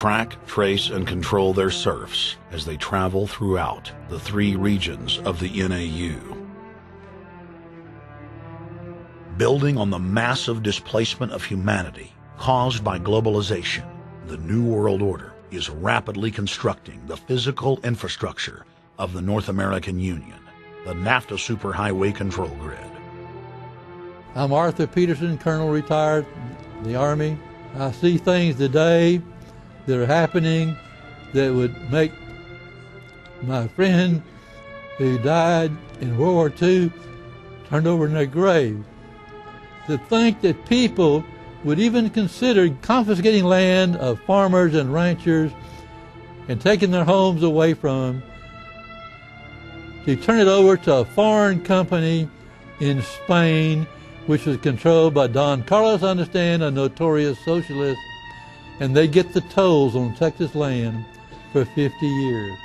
track, trace, and control their serfs as they travel throughout the 3 regions of the NAU. Building on the massive displacement of humanity caused by globalization, the New World Order is rapidly constructing the physical infrastructure of the North American Union, the NAFTA Superhighway Control Grid. I'm Arthur Peterson, Colonel retired in the Army. I see things today that are happening that would make my friend who died in World War II turn over in their grave. To think that people would even consider confiscating land of farmers and ranchers and taking their homes away from them to turn it over to a foreign company in Spain, which was controlled by Don Carlos, I understand, a notorious socialist, and they get the tolls on Texas land for 50 years.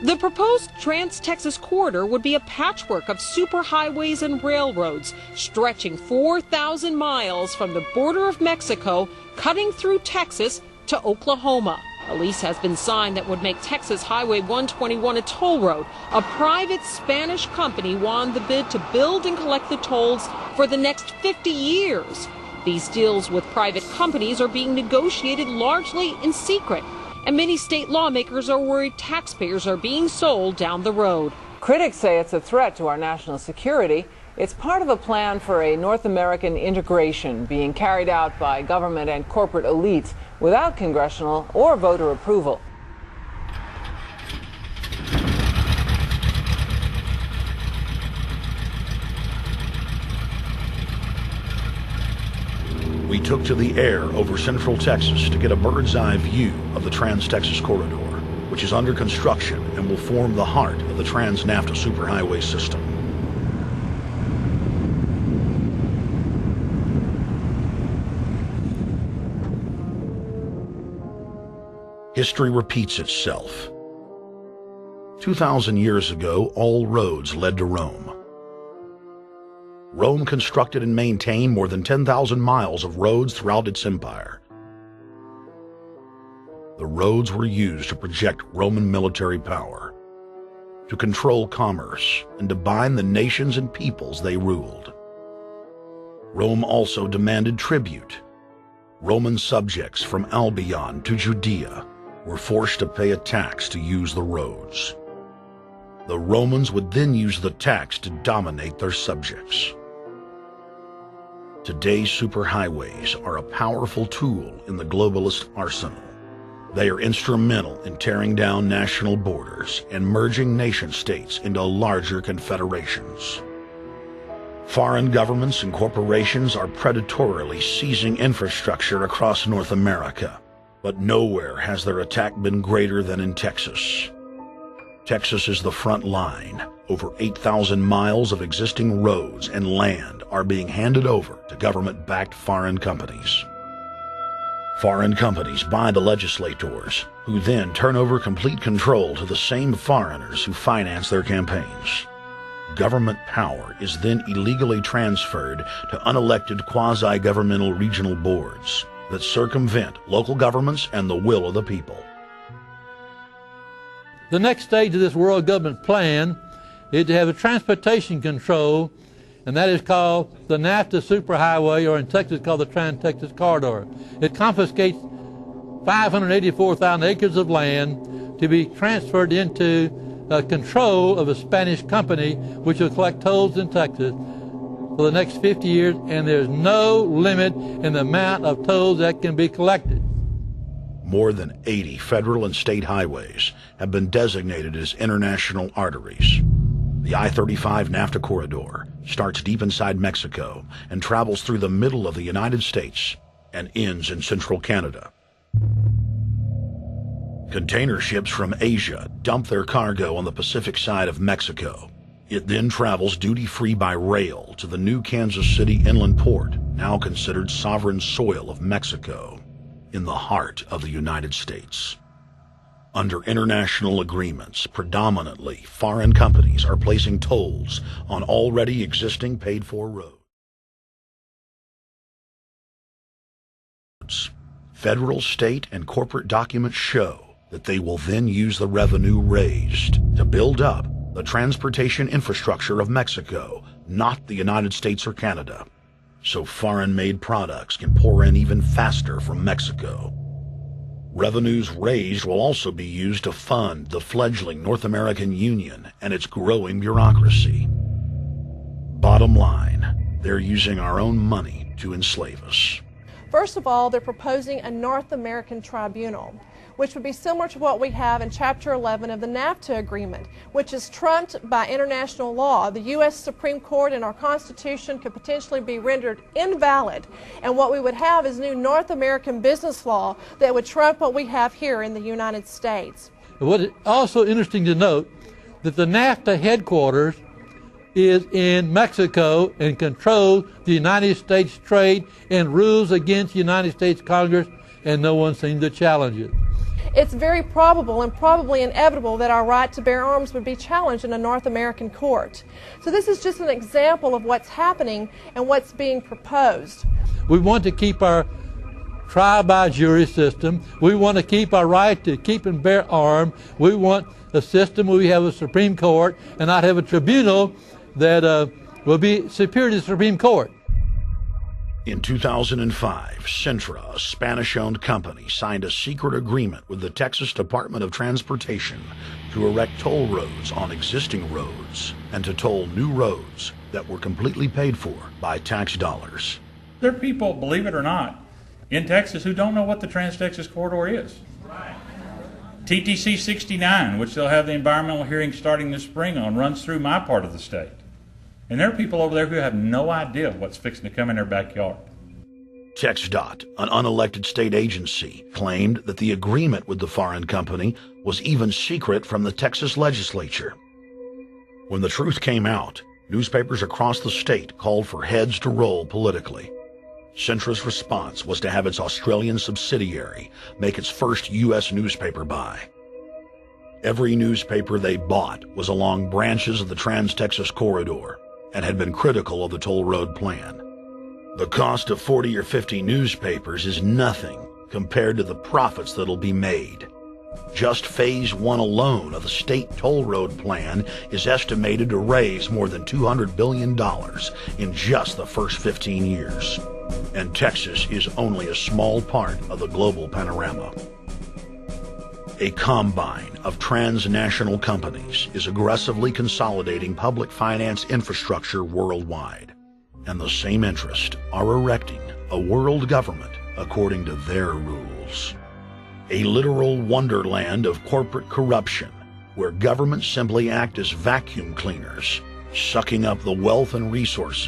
The proposed Trans-Texas corridor would be a patchwork of superhighways and railroads stretching 4,000 miles from the border of Mexico, cutting through Texas to Oklahoma. A lease has been signed that would make Texas Highway 121 a toll road. A private Spanish company won the bid to build and collect the tolls for the next 50 years. These deals with private companies are being negotiated largely in secret, and many state lawmakers are worried taxpayers are being sold down the road. Critics say it's a threat to our national security. It's part of a plan for a North American integration being carried out by government and corporate elites without congressional or voter approval. We took to the air over central Texas to get a bird's-eye view of the Trans-Texas Corridor, which is under construction and will form the heart of the Trans-NAFTA Superhighway system. History repeats itself. 2,000 years ago, all roads led to Rome. Rome constructed and maintained more than 10,000 miles of roads throughout its empire. The roads were used to project Roman military power, to control commerce, and to bind the nations and peoples they ruled. Rome also demanded tribute. Roman subjects from Albion to Judea were forced to pay a tax to use the roads. The Romans would then use the tax to dominate their subjects. Today's superhighways are a powerful tool in the globalist arsenal. They are instrumental in tearing down national borders and merging nation-states into larger confederations. Foreign governments and corporations are predatorily seizing infrastructure across North America, but nowhere has their attack been greater than in Texas. Texas is the front line. Over 8,000 miles of existing roads and land are being handed over to government-backed foreign companies. Foreign companies buy the legislators, who then turn over complete control to the same foreigners who finance their campaigns. Government power is then illegally transferred to unelected quasi-governmental regional boards that circumvent local governments and the will of the people. The next stage of this world government plan is to have a transportation control, and that is called the NAFTA Superhighway, or in Texas called the Trans-Texas Corridor. It confiscates 584,000 acres of land to be transferred into control of a Spanish company which will collect tolls in Texas for the next 50 years, and there's no limit in the amount of tolls that can be collected. More than 80 federal and state highways have been designated as international arteries. The I-35 NAFTA corridor starts deep inside Mexico and travels through the middle of the United States and ends in central Canada. Container ships from Asia dump their cargo on the Pacific side of Mexico. It then travels duty-free by rail to the new Kansas City inland port, now considered sovereign soil of Mexico, in the heart of the United States. Under international agreements, predominantly foreign companies are placing tolls on already existing paid-for roads. Federal, state, and corporate documents show that they will then use the revenue raised to build up the transportation infrastructure of Mexico, not the United States or Canada, so foreign-made products can pour in even faster from Mexico. Revenues raised will also be used to fund the fledgling North American Union and its growing bureaucracy. Bottom line, they're using our own money to enslave us. First of all, they're proposing a North American tribunal, which would be similar to what we have in Chapter 11 of the NAFTA agreement, which is trumped by international law. The U.S. Supreme Court and our Constitution could potentially be rendered invalid, and what we would have is new North American business law that would trump what we have here in the United States. What is also interesting to note that the NAFTA headquarters is in Mexico and controls the United States trade and rules against the United States Congress, and no one seemed to challenge it. It's very probable and probably inevitable that our right to bear arms would be challenged in a North American court. So this is just an example of what's happening and what's being proposed. We want to keep our trial by jury system. We want to keep our right to keep and bear arms. We want a system where we have a Supreme Court and not have a tribunal that will be superior to the Supreme Court. In 2005, Cintra, a Spanish-owned company, signed a secret agreement with the Texas Department of Transportation to erect toll roads on existing roads and to toll new roads that were completely paid for by tax dollars. There are people, believe it or not, in Texas who don't know what the Trans-Texas Corridor is. TTC 69, which they'll have the environmental hearing starting this spring on, runs through my part of the state. And there are people over there who have no idea what's fixing to come in their backyard. TxDOT, an unelected state agency, claimed that the agreement with the foreign company was even secret from the Texas legislature. When the truth came out, newspapers across the state called for heads to roll politically. Cintra's response was to have its Australian subsidiary make its first U.S. newspaper buy. Every newspaper they bought was along branches of the Trans-Texas Corridor and had been critical of the toll road plan. The cost of 40 or 50 newspapers is nothing compared to the profits that'll be made. Just Phase 1 alone of the state toll road plan is estimated to raise more than $200 billion in just the first 15 years. And Texas is only a small part of the global panorama. A combine of transnational companies is aggressively consolidating public finance infrastructure worldwide, and the same interests are erecting a world government according to their rules. A literal wonderland of corporate corruption, where governments simply act as vacuum cleaners, sucking up the wealth and resources